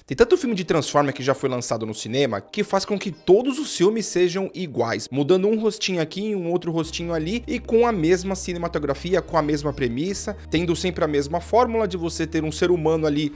Tem tanto filme de Transformer que já foi lançado no cinema que faz com que todos os filmes sejam iguais, mudando um rostinho aqui, um outro rostinho ali e com a mesma cinematografia, com a mesma premissa, tendo sempre a mesma fórmula de você ter um ser humano ali,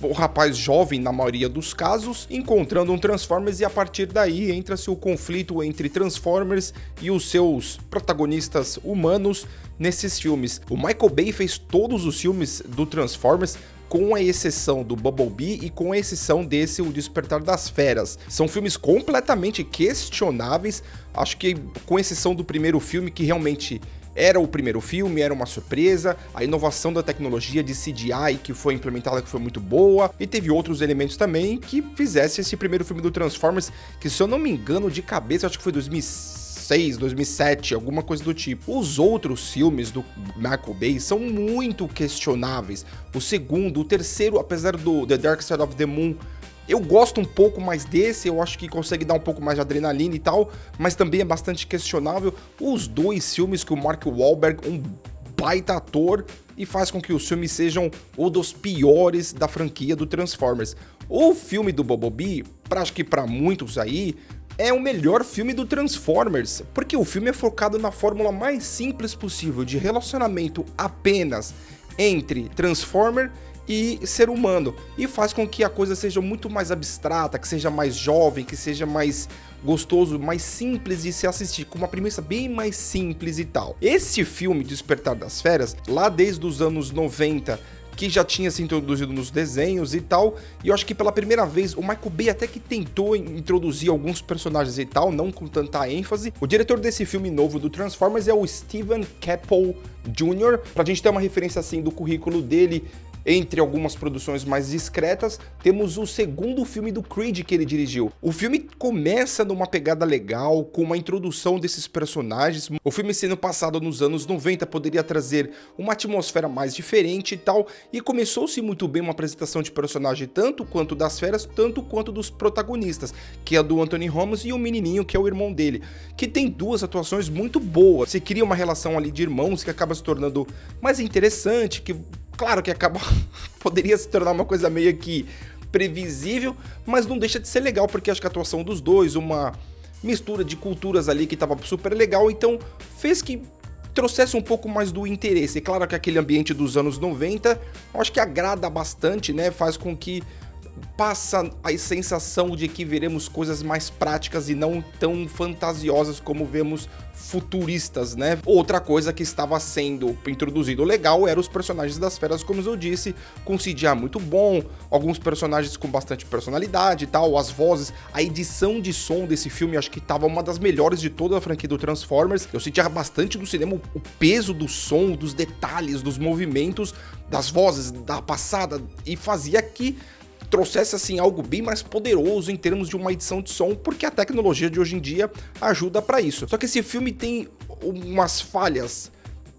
o rapaz jovem na maioria dos casos, encontrando um Transformers e a partir daí entra-se o conflito entre Transformers e os seus protagonistas humanos nesses filmes. O Michael Bay fez todos os filmes do Transformers, com a exceção do Bumblebee e com a exceção desse, O Despertar das Feras. São filmes completamente questionáveis, acho que com exceção do primeiro filme, que realmente era o primeiro filme, era uma surpresa, a inovação da tecnologia de CGI que foi implementada que foi muito boa, e teve outros elementos também que fizesse esse primeiro filme do Transformers, que se eu não me engano de cabeça, acho que foi 2006, 2007, alguma coisa do tipo. Os outros filmes do Michael Bay são muito questionáveis. O segundo, o terceiro, apesar do The Dark Side of the Moon, eu gosto um pouco mais desse, eu acho que consegue dar um pouco mais de adrenalina e tal, mas também é bastante questionável. Os dois filmes que o Mark Wahlberg, um baita ator, e faz com que os filmes sejam um dos piores da franquia do Transformers. O filme do Bumblebee, acho que para muitos aí, é o melhor filme do Transformers, porque o filme é focado na fórmula mais simples possível de relacionamento apenas entre Transformer e ser humano, e faz com que a coisa seja muito mais abstrata, que seja mais jovem, que seja mais gostoso, mais simples de se assistir, com uma premissa bem mais simples e tal. Esse filme, Despertar das Feras, lá desde os anos 90, que já tinha se introduzido nos desenhos e tal, e eu acho que pela primeira vez o Michael Bay até que tentou introduzir alguns personagens e tal, não com tanta ênfase. O diretor desse filme novo do Transformers é o Steven Caple Jr., pra gente ter uma referência assim do currículo dele. Entre algumas produções mais discretas, temos o segundo filme do Creed que ele dirigiu. O filme começa numa pegada legal, com uma introdução desses personagens. O filme sendo passado nos anos 90 poderia trazer uma atmosfera mais diferente e tal, e começou-se muito bem uma apresentação de personagem tanto quanto das feras, tanto quanto dos protagonistas, que é a do Anthony Holmes e o menininho que é o irmão dele, que tem duas atuações muito boas. Se cria uma relação ali de irmãos que acaba se tornando mais interessante, que claro que acaba poderia se tornar uma coisa meio que previsível, mas não deixa de ser legal, porque acho que a atuação dos dois, uma mistura de culturas ali que tava super legal, então fez que trouxesse um pouco mais do interesse. E claro que aquele ambiente dos anos 90, eu acho que agrada bastante, né? Faz com que passa a sensação de que veremos coisas mais práticas e não tão fantasiosas como vemos futuristas, né? Outra coisa que estava sendo introduzido legal eram os personagens das feras, como eu disse, com CGI muito bom, alguns personagens com bastante personalidade e tal, as vozes, a edição de som desse filme acho que estava uma das melhores de toda a franquia do Transformers. Eu sentia bastante do cinema o peso do som, dos detalhes, dos movimentos, das vozes, da passada, e fazia que trouxesse assim algo bem mais poderoso em termos de uma edição de som, porque a tecnologia de hoje em dia ajuda para isso. Só que esse filme tem umas falhas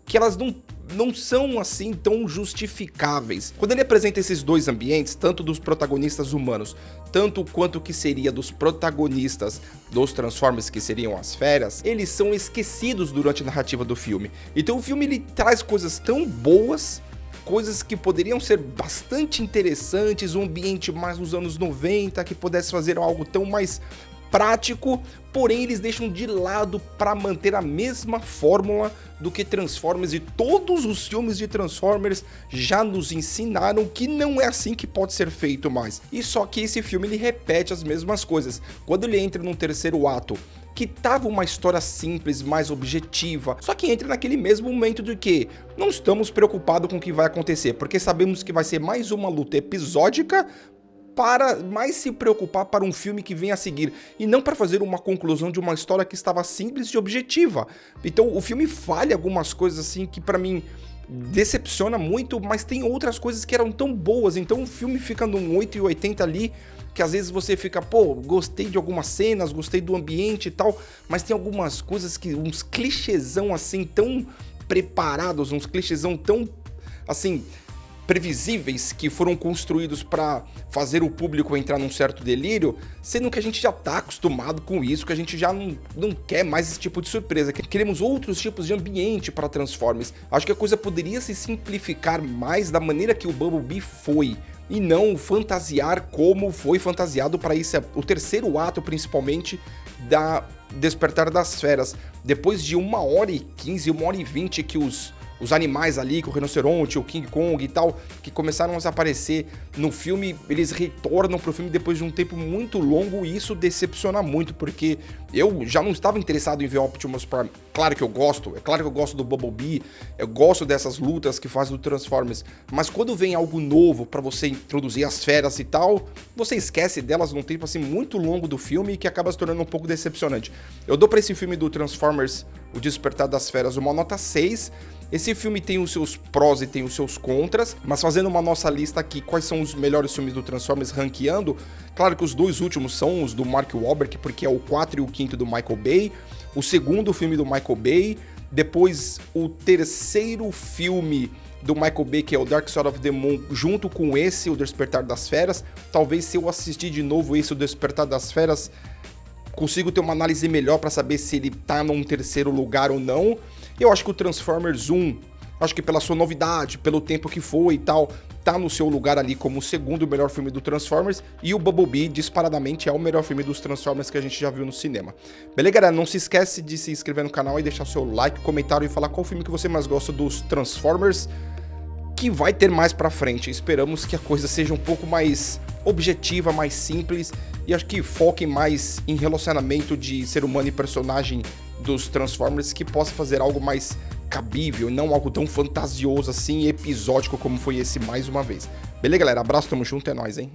que elas não são assim tão justificáveis. Quando ele apresenta esses dois ambientes, tanto dos protagonistas humanos, tanto quanto que seria dos protagonistas dos Transformers, que seriam as feras, eles são esquecidos durante a narrativa do filme. Então o filme ele traz coisas tão boas, coisas que poderiam ser bastante interessantes, um ambiente mais nos anos 90, que pudesse fazer algo tão mais prático, porém eles deixam de lado para manter a mesma fórmula do que Transformers, e todos os filmes de Transformers já nos ensinaram que não é assim que pode ser feito mais. E só que esse filme ele repete as mesmas coisas. Quando ele entra no terceiro ato, que tava uma história simples, mais objetiva, só que entra naquele mesmo momento de que não estamos preocupados com o que vai acontecer, porque sabemos que vai ser mais uma luta episódica para mais se preocupar para um filme que vem a seguir, e não para fazer uma conclusão de uma história que estava simples e objetiva. Então o filme falha algumas coisas assim que para mim decepciona muito, mas tem outras coisas que eram tão boas, então o filme fica num 8,80 ali, que às vezes você fica, pô, gostei de algumas cenas, gostei do ambiente e tal, mas tem algumas coisas que, uns clichêzão assim, tão preparados, uns clichêzão tão, assim, previsíveis, que foram construídos para fazer o público entrar num certo delírio, sendo que a gente já tá acostumado com isso, que a gente já não quer mais esse tipo de surpresa, que queremos outros tipos de ambiente para Transformers. Acho que a coisa poderia se simplificar mais da maneira que o Bumblebee foi, e não fantasiar como foi fantasiado para isso. O terceiro ato, principalmente, da Despertar das Feras. Depois de 1h15, 1h20 que os animais ali, que o rinoceronte, o King Kong e tal, que começaram a aparecer no filme, eles retornam pro filme depois de um tempo muito longo, e isso decepciona muito, porque eu já não estava interessado em ver Optimus Prime. Claro que eu gosto, é claro que eu gosto do Bumblebee, eu gosto dessas lutas que faz do Transformers, mas quando vem algo novo pra você introduzir as feras e tal, você esquece delas num tempo assim muito longo do filme, que acaba se tornando um pouco decepcionante. Eu dou pra esse filme do Transformers, O Despertar das Feras, uma nota 6. Esse filme tem os seus prós e tem os seus contras, mas fazendo uma nossa lista aqui, quais são os melhores filmes do Transformers ranqueando, claro que os dois últimos são os do Mark Wahlberg, porque é o 4 e o 5º do Michael Bay, o segundo filme do Michael Bay, depois o terceiro filme do Michael Bay, que é o Dark Side of the Moon, junto com esse, o Despertar das Feras. Talvez se eu assistir de novo esse, o Despertar das Feras, consigo ter uma análise melhor pra saber se ele tá num terceiro lugar ou não. Eu acho que o Transformers 1, acho que pela sua novidade, pelo tempo que foi e tal, tá no seu lugar ali como o segundo melhor filme do Transformers, e o Bumblebee, disparadamente, é o melhor filme dos Transformers que a gente já viu no cinema. Beleza, galera? Não se esquece de se inscrever no canal e deixar seu like, comentário e falar qual filme que você mais gosta dos Transformers, que vai ter mais pra frente. Esperamos que a coisa seja um pouco mais objetiva, mais simples, e acho que foque mais em relacionamento de ser humano e personagem dos Transformers, que possa fazer algo mais cabível, não algo tão fantasioso assim, episódico como foi esse mais uma vez. Beleza, galera? Abraço, tamo junto, é nóis, hein?